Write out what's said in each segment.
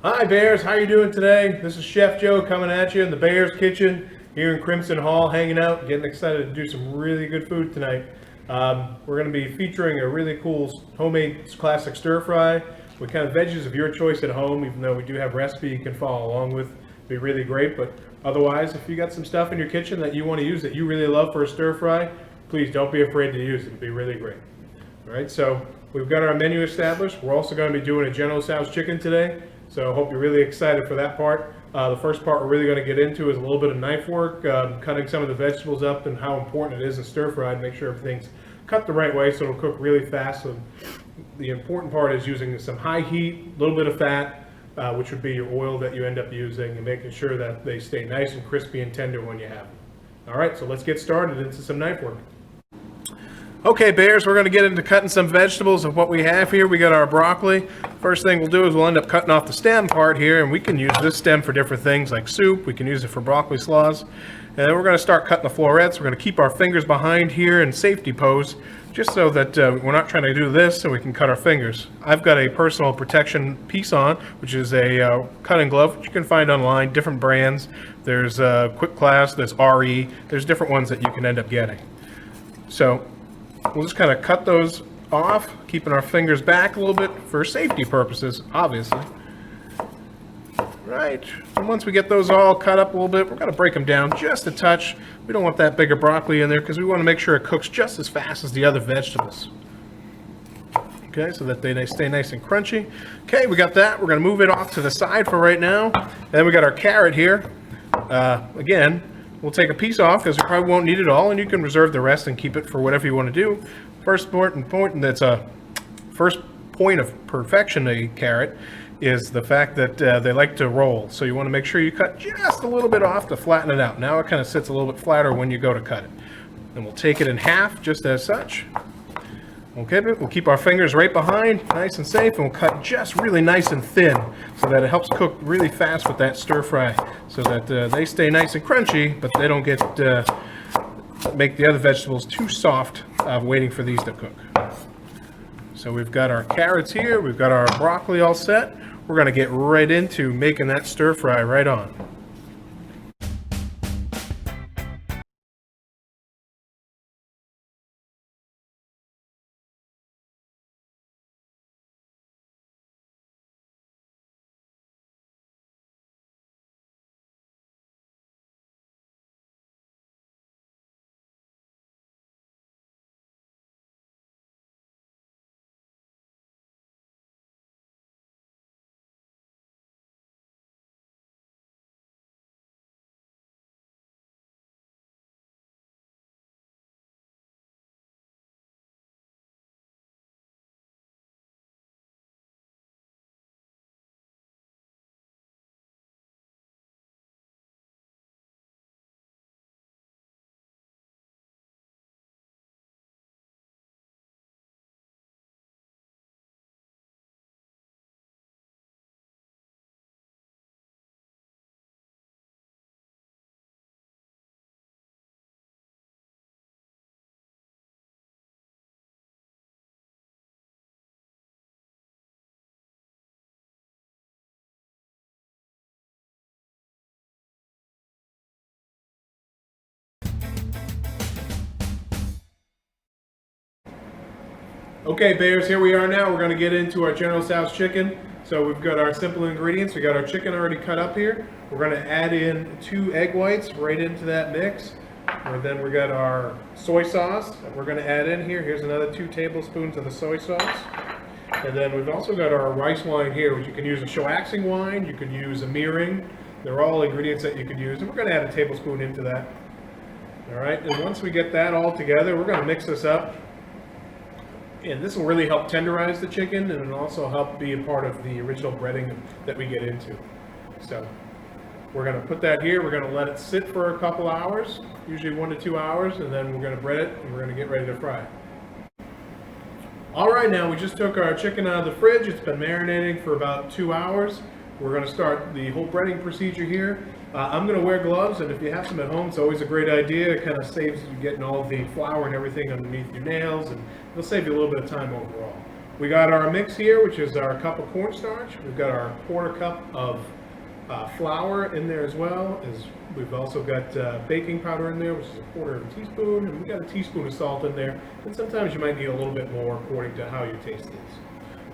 Hi Bears, how you doing today? This is Chef Joe coming at you in the Bears kitchen here in Crimson Hall, hanging out, getting excited to do some really good food tonight. We're going to be featuring a really cool homemade classic stir fry with kind of veggies of your choice at home, even though we do have a recipe you can follow along with. It'd be really great, but otherwise, if you got some stuff in your kitchen that you want to use that you really love for a stir fry, please don't be afraid to use it. It'd be really great. All right, so we've got our menu established. We're also going to be doing a General Tso's chicken today. So I hope you're really excited for that part. The first part we're really going to get into is a little bit of knife work, cutting some of the vegetables up and how important it is in stir fry to make sure everything's cut the right way so it'll cook really fast. So the important part is using some high heat, a little bit of fat, which would be your oil that you end up using, and making sure that they stay nice and crispy and tender when you have them. All right, so let's get started into some knife work. Okay, Bears, we're going to get into cutting some vegetables of what we have here. We got our broccoli. First thing we'll do is we'll end up cutting off the stem part here, and we can use this stem for different things like soup. We can use it for broccoli slaws. And then we're going to start cutting the florets. We're going to keep our fingers behind here in safety pose, just so that we're not trying to do this so we can cut our fingers. I've got a personal protection piece on, which is a cutting glove, which you can find online, different brands. There's Quick Class, there's RE, there's different ones that you can end up getting. So we'll just kind of cut those off, keeping our fingers back a little bit for safety purposes, obviously. Right, and once we get those all cut up a little bit, we're going to break them down just a touch. We don't want that bigger broccoli in there because we want to make sure it cooks just as fast as the other vegetables. Okay, so that they stay nice and crunchy. Okay, we got that. We're going to move it off to the side for right now. Then we got our carrot here. Again, we'll take a piece off because you probably won't need it all, and you can reserve the rest and keep it for whatever you want to do. First point, and that's a first point of perfection, a carrot, is the fact that they like to roll. So you want to make sure you cut just a little bit off to flatten it out. Now it kind of sits a little bit flatter when you go to cut it. Then we'll take it in half just as such. Okay, we'll keep our fingers right behind, nice and safe, and we'll cut just really nice and thin so that it helps cook really fast with that stir fry, so that they stay nice and crunchy, but they don't get make the other vegetables too soft waiting for these to cook. So we've got our carrots here, we've got our broccoli all set. We're going to get right into making that stir fry right on. Okay, Bears, here we are now. We're going to get into our General Tso's chicken. So we've got our simple ingredients. We got our chicken already cut up here. We're going to add in 2 egg whites right into that mix. And then we got our soy sauce that we're going to add in here. Here's another 2 tablespoons of the soy sauce. And then we've also got our rice wine here, which you can use a shoaxing wine, you can use a mirin. They're all ingredients that you could use. And we're going to add a tablespoon into that. All right, and once we get that all together, we're going to mix this up. And this will really help tenderize the chicken, and it'll also help be a part of the original breading that we get into. So we're going to put that here. We're going to let it sit for a couple hours, usually 1 to 2 hours, and then we're going to bread it and we're going to get ready to fry. All right, now we just took our chicken out of the fridge. It's been marinating for about 2 hours. We're going to start the whole breading procedure here. I'm going to wear gloves, and if you have some at home, it's always a great idea. It kind of saves you getting all the flour and everything underneath your nails, and it'll save you a little bit of time overall. We got our mix here, which is our cup of cornstarch. We've got our quarter cup of flour in there as well. We've also got baking powder in there, which is a quarter of a teaspoon, and we've got a teaspoon of salt in there. And sometimes you might need a little bit more according to how your taste is.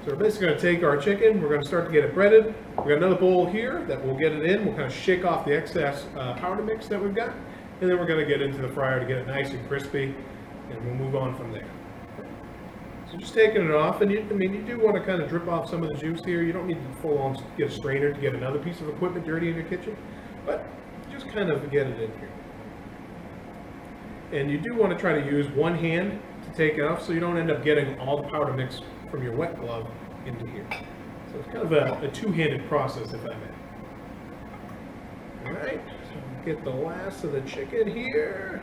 So we're basically going to take our chicken, we're going to start to get it breaded. We've got another bowl here that we'll get it in. We'll kind of shake off the excess powder mix that we've got, and then we're going to get into the fryer to get it nice and crispy, and we'll move on from there. So just taking it off, and you do want to kind of drip off some of the juice here. You don't need to full on get a strainer to get another piece of equipment dirty in your kitchen, but just kind of get it in here. And you do want to try to use one hand to take it off so you don't end up getting all the powder mix from your wet glove into here. So it's kind of a two-handed process, if I may. All right, so get the last of the chicken here.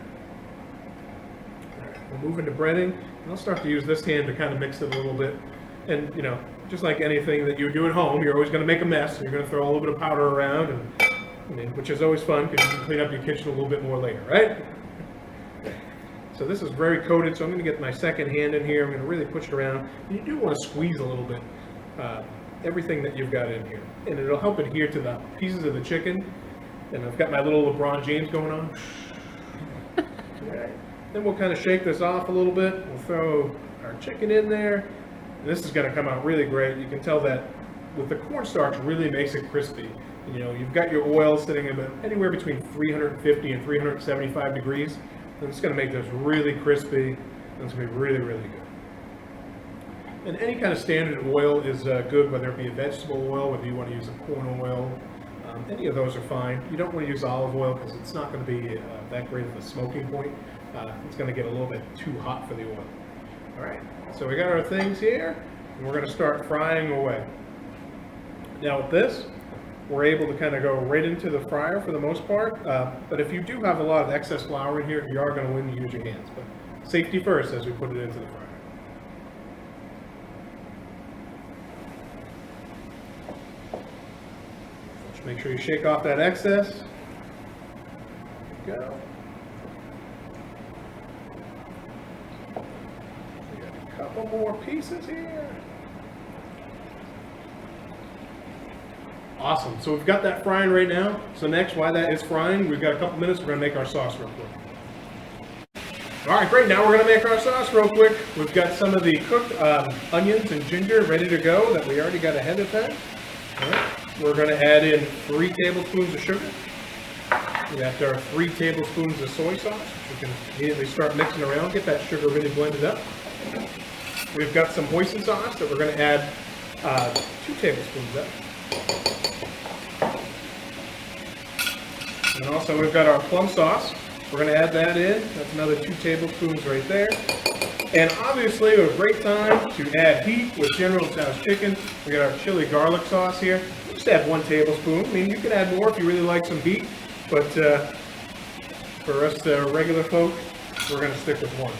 We'll move into breading, and I'll start to use this hand to kind of mix it a little bit. And just like anything that you do at home, you're always going to make a mess. You're going to throw a little bit of powder around, which is always fun because you can clean up your kitchen a little bit more later, right? So this is very coated, so I'm going to get my second hand in here. I'm going to really push it around. And you do want to squeeze a little bit everything that you've got in here, and it'll help adhere to the pieces of the chicken. And I've got my little LeBron James going on. All right. Then we'll kind of shake this off a little bit. We'll throw our chicken in there. And this is going to come out really great. You can tell that with the cornstarch really makes it crispy. You've got your oil sitting about anywhere between 350 and 375 degrees. And it's going to make this really crispy. And it's going to be really, really good. And any kind of standard oil is good, whether it be a vegetable oil, whether you want to use a corn oil. Any of those are fine. You don't want to use olive oil because it's not going to be that great of a smoking point. It's going to get a little bit too hot for the oil. All right, so we got our things here, and we're going to start frying away. Now with this, we're able to kind of go right into the fryer for the most part, but if you do have a lot of excess flour in here, you are going to want to use your hands. But safety first as we put it into the fryer. Just make sure you shake off that excess. There we go. Couple more pieces here. Awesome. So we've got that frying right now. So next, while that is frying, we've got a couple minutes. We're going to make our sauce real quick. All right, great. Now we're going to make our sauce real quick. We've got some of the cooked onions and ginger ready to go that we already got ahead of time. All right. We're going to add in 3 tablespoons of sugar. We got our 3 tablespoons of soy sauce. We can immediately start mixing around, get that sugar really blended up. We've got some hoisin sauce that we're going to add 2 tablespoons of. And also we've got our plum sauce. We're going to add that in. That's another 2 tablespoons right there. And obviously a great time to add heat with General Tso's chicken. We got our chili garlic sauce here. Just add 1 tablespoon. I mean, you can add more if you really like some heat, but for us regular folk, we're going to stick with 1.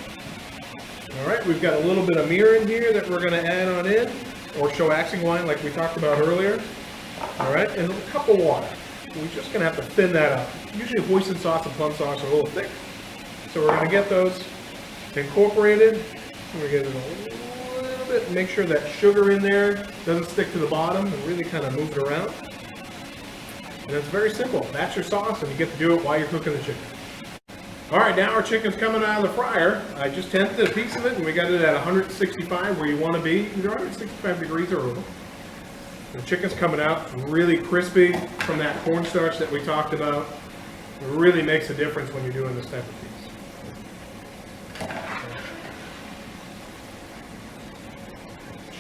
All right, we've got a little bit of mirin here that we're going to add on in, or shoaxing wine like we talked about earlier. All right, and a cup of water. We're just going to have to thin that out. Usually hoisin sauce and plum sauce are a little thick, so we're going to get those incorporated. We're going to get it a little bit, make sure that sugar in there doesn't stick to the bottom, and really kind of move it around. And it's very simple. That's your sauce, and you get to do it while you're cooking the chicken. All right, now our chicken's coming out of the fryer. I just tented a piece of it, and we got it at 165 where you want to be, either 165 degrees or over. The chicken's coming out really crispy from that cornstarch that we talked about. It really makes a difference when you're doing this type of piece.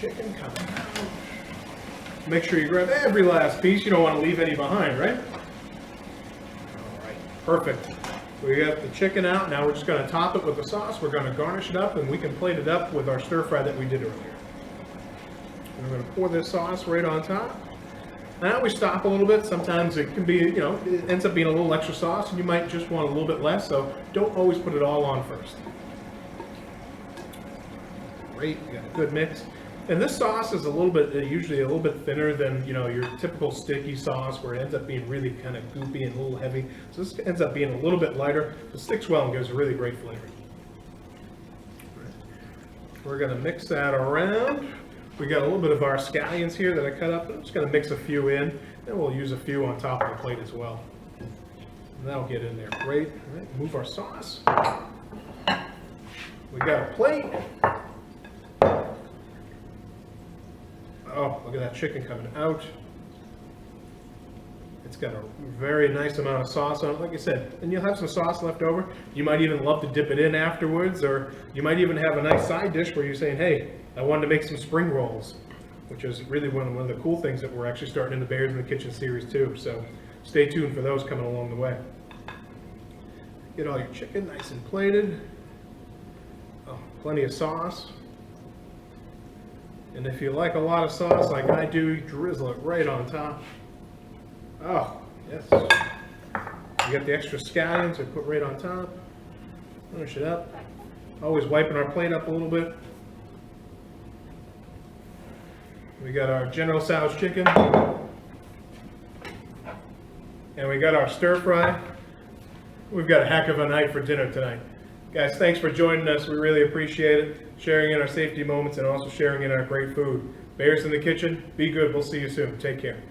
Chicken coming out. Make sure you grab every last piece. You don't want to leave any behind, right? All right, perfect. So we got the chicken out. Now we're just going to top it with the sauce. We're going to garnish it up, and we can plate it up with our stir fry that we did earlier. And we're going to pour this sauce right on top. Now we stop a little bit. Sometimes it can be, it ends up being a little extra sauce, and you might just want a little bit less. So don't always put it all on first. Great, we got a good mix. And this sauce is usually a little bit thinner than, your typical sticky sauce where it ends up being really kind of goopy and a little heavy. So this ends up being a little bit lighter. It sticks well and gives a really great flavor. We're going to mix that around. We got a little bit of our scallions here that I cut up. I'm just going to mix a few in, and we'll use a few on top of the plate as well. And that'll get in there great. All right, move our sauce. We got a plate. Oh, look at that chicken coming out. It's got a very nice amount of sauce on it, like I said. And you'll have some sauce left over. You might even love to dip it in afterwards, or you might even have a nice side dish where you're saying, hey, I wanted to make some spring rolls, which is really one of the cool things that we're actually starting in the Bears in the Kitchen series too. So stay tuned for those coming along the way. Get all your chicken nice and plated. Oh, plenty of sauce. And if you like a lot of sauce like I do, drizzle it right on top. Oh, yes. You got the extra scallions we put right on top. Finish it up. Always wiping our plate up a little bit. We got our General Tso's chicken. And we got our stir fry. We've got a heck of a night for dinner tonight. Guys, thanks for joining us. We really appreciate it. Sharing in our safety moments and also sharing in our great food. Bears in the Kitchen, be good. We'll see you soon. Take care.